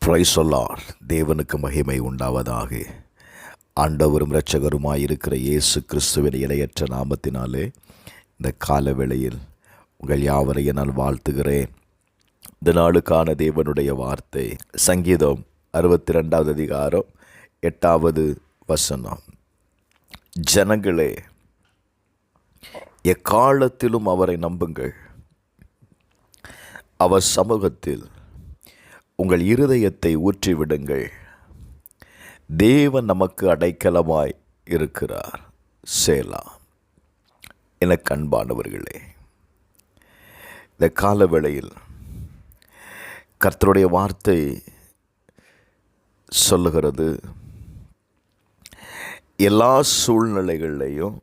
Praise the Lord. தேவனுக்கு மகிமை உண்டாவதாக. ஆண்டவரும் இரட்சகருமாயிருக்கிற இயேசு கிறிஸ்துவின் இணையற்ற நாமத்தினாலே இந்த கால வேளையில் உங்கள் யாவரையும் நான் வாழ்த்துகிறேன். இந்த நாளுக்கான தேவனுடைய வார்த்தை சங்கீதம் 62 அதிகாரம் 8 வசனம். ஜனங்களே, எக்காலத்திலும் அவரை நம்புங்கள், அவர் சமூகத்தில் உங்கள் இருதயத்தை ஊற்றிவிடுங்கள். தேவன் நமக்கு அடைக்கலமாய் இருக்கிறார். சேலா. எனக்கு அன்பானவர்களே, இந்த கால வேளையில் கர்த்தருடைய வார்த்தை சொல்லுகிறது, எல்லா சூழ்நிலைகளிலையும்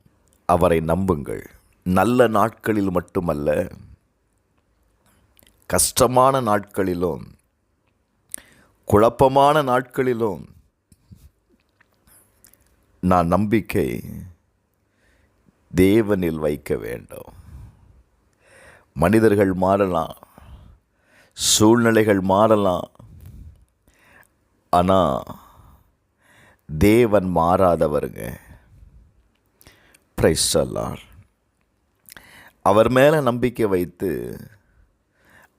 அவரை நம்புங்கள். நல்ல நாட்களில் மட்டுமல்ல, கஷ்டமான நாட்களிலும் குழப்பமான நாட்களிலும் நான் நம்பிக்கை தேவனில் வைக்க வேண்டும். மனிதர்கள் மாறலாம், சூழ்நிலைகள் மாறலாம், ஆனால் தேவன் மாறாதவருங்க. Praise the Lord. அவர் மேலே நம்பிக்கை வைத்து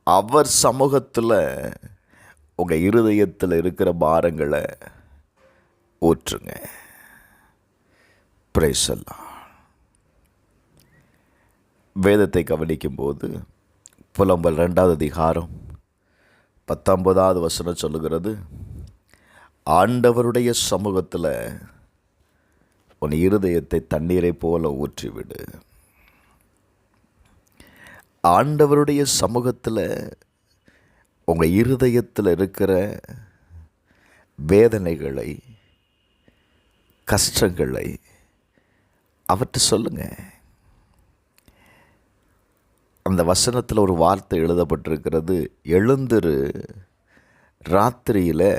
அவர் சமூகத்தில் உங்கள் இருதயத்தில் இருக்கிற பாரங்களை ஊற்றுங்க. Praise the Lord. வேதத்தை கவனிக்கும்போது புலம்பல் 2 அதிகாரம் 19 வசனம் சொல்லுகிறது, ஆண்டவருடைய சமூகத்தில் உன் இருதயத்தை தண்ணீரை போல ஊற்றிவிடு. ஆண்டவருடைய சமூகத்தில் உங்கள் இருதயத்தில் இருக்கிற வேதனைகளை, கஷ்டங்களை அவர்கிட்ட சொல்லுங்கள். அந்த வசனத்தில் ஒரு வார்த்தை எழுதப்பட்டிருக்கிறது, எழுந்திரு, ராத்திரியில்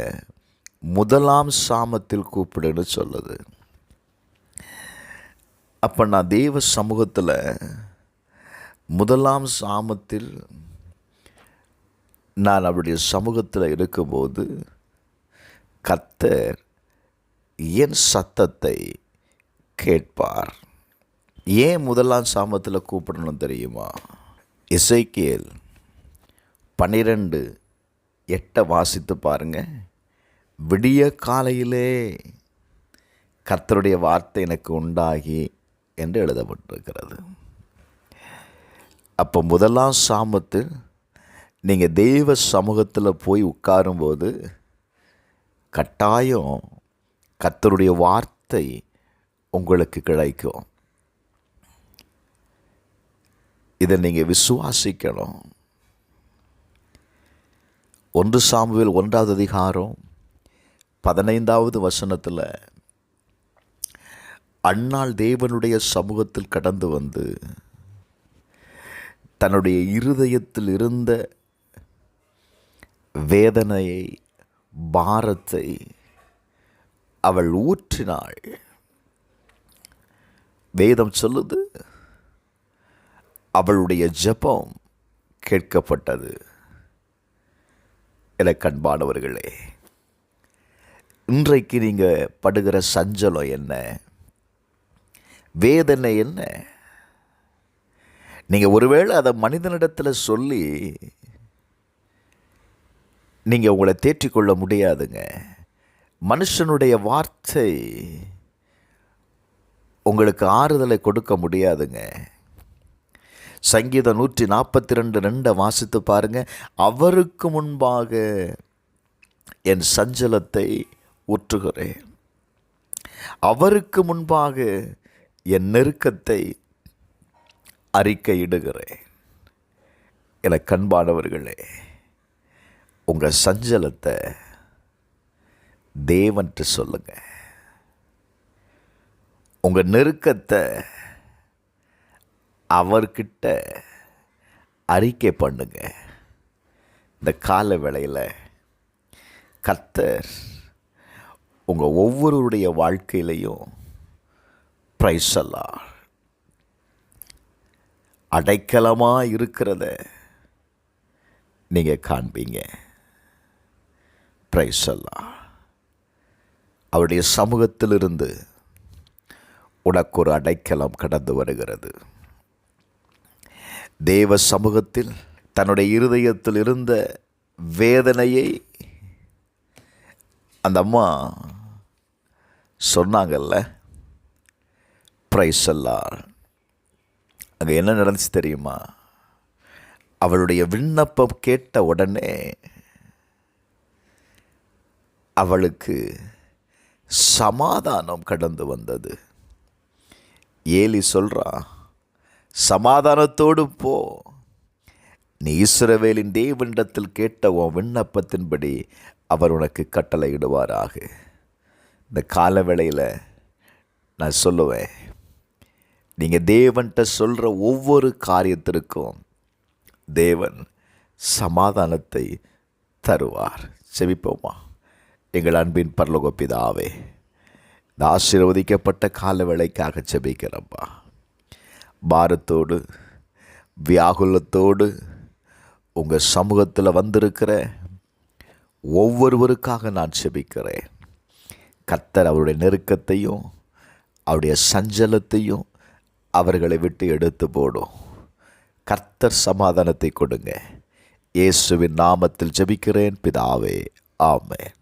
முதலாம் சாமத்தில் கூப்பிடுன்னு சொல்லுது. அப்போ நான் தேவ சமூகத்தில் முதலாம் சாமத்தில் நான் அவருடைய சமூகத்தில் இருக்கும்போது கர்த்தர் என் சத்தத்தை கேட்பார். ஏன் முதலாம் சாமத்தில் கூப்பிடணும் தெரியுமா? எசேக்கியேல் 12:8 வாசித்து பாருங்கள். விடிய காலையிலே கர்த்தருடைய வார்த்தை எனக்கு உண்டாகி என்று எழுதப்பட்டிருக்கிறது. அப்போ முதலாம் சாமத்தில் நீங்கள் தெய்வ சமூகத்தில் போய் உட்காரும்போது கட்டாயம் கர்த்தருடைய வார்த்தை உங்களுக்கு கிடைக்கும். இதை நீங்கள் விசுவாசிக்கணும். 1 சாமுவேல் 1 அதிகாரம் 15 வசனத்தில் அன்னாள் தேவனுடைய சமூகத்தில் கடந்து வந்து தன்னுடைய இருதயத்தில் இருந்த வேதனையை, பாரத்தை அவள் ஊற்றினாள். வேதம் சொல்லுது, அவளுடைய ஜெபம் கேட்கப்பட்டது. எனக்கு அன்பானவர்களே, இன்றைக்கு நீங்கள் படுகிற சஞ்சலம் என்ன, வேதனை என்ன? நீங்கள் ஒருவேளை அதை மனிதனிடத்தில் சொல்லி நீங்கள் உங்களை தேற்றிக்கொள்ள முடியாதுங்க. மனுஷனுடைய வார்த்தை உங்களுக்கு ஆறுதலை கொடுக்க முடியாதுங்க. சங்கீதம் 142:2 வாசித்து பாருங்கள். அவருக்கு முன்பாக என் சஞ்சலத்தை ஊற்றுகிறேன், அவருக்கு முன்பாக என் நெருக்கத்தை அறிக்கையிடுகிறேன். எனக்கு அன்பானவர்களே, உங்கள் சஞ்சலத்தை தேவன்ட்டு சொல்லுங்கள். உங்கள் நெருக்கத்தை அவர்கிட்ட அறிக்கை பண்ணுங்க. இந்த கால வேளையில் கர்த்தர் உங்கள் ஒவ்வொருடைய வாழ்க்கையிலையும் பிரைஸ் தி லார்ட் அடைக்கலமாக இருக்கிறத நீங்கள் காண்பீங்க. பிரைஸ் அல்லாஹ். அவருடைய சமூகத்திலிருந்து உனக்கு ஒரு அடைக்கலம் கடந்து வருகிறது. தேவ சமூகத்தில் தன்னுடைய இருதயத்தில் இருந்த வேதனையை அந்த அம்மா சொன்னாங்கல்ல, பிரைஸ் அல்லாஹ். அங்கே என்ன நடந்துச்சு தெரியுமா? அவளுடைய விண்ணப்பம் கேட்ட உடனே அவளுக்கு சமாதானம் கடந்து வந்தது. ஏலி சொல்றா, சமாதானத்தோடு போ, நீ இஸ்ரவேலின் தேவனிடத்தில் கேட்ட உன் விண்ணப்பத்தின்படி அவர் உனக்கு கட்டளையிடுவாராக. இந்த காலவேளையில் நான் சொல்லுவேன், நீங்கள் தேவன்கிட்ட சொல்கிற ஒவ்வொரு காரியத்திற்கும் தேவன் சமாதானத்தை தருவார். செபிப்போமா? எங்கள் அன்பின் பரலோக பிதாவே, இந்த ஆசீர்வதிக்கப்பட்ட காலவேளைக்காக செபிக்கிறப்பா. பாரத்தோடு வியாகுலத்தோடு உங்கள் சமூகத்தில் வந்திருக்கிற ஒவ்வொருவருக்காக நான் செபிக்கிறேன். கர்த்தர் அவருடைய நெருக்கத்தையும் அவருடைய சஞ்சலத்தையும் அவர்களை விட்டு எடுத்து போடும். கர்த்தர் சமாதானத்தை கொடுங்க. இயேசுவின் நாமத்தில் ஜெபிக்கிறேன் பிதாவே, ஆமென்.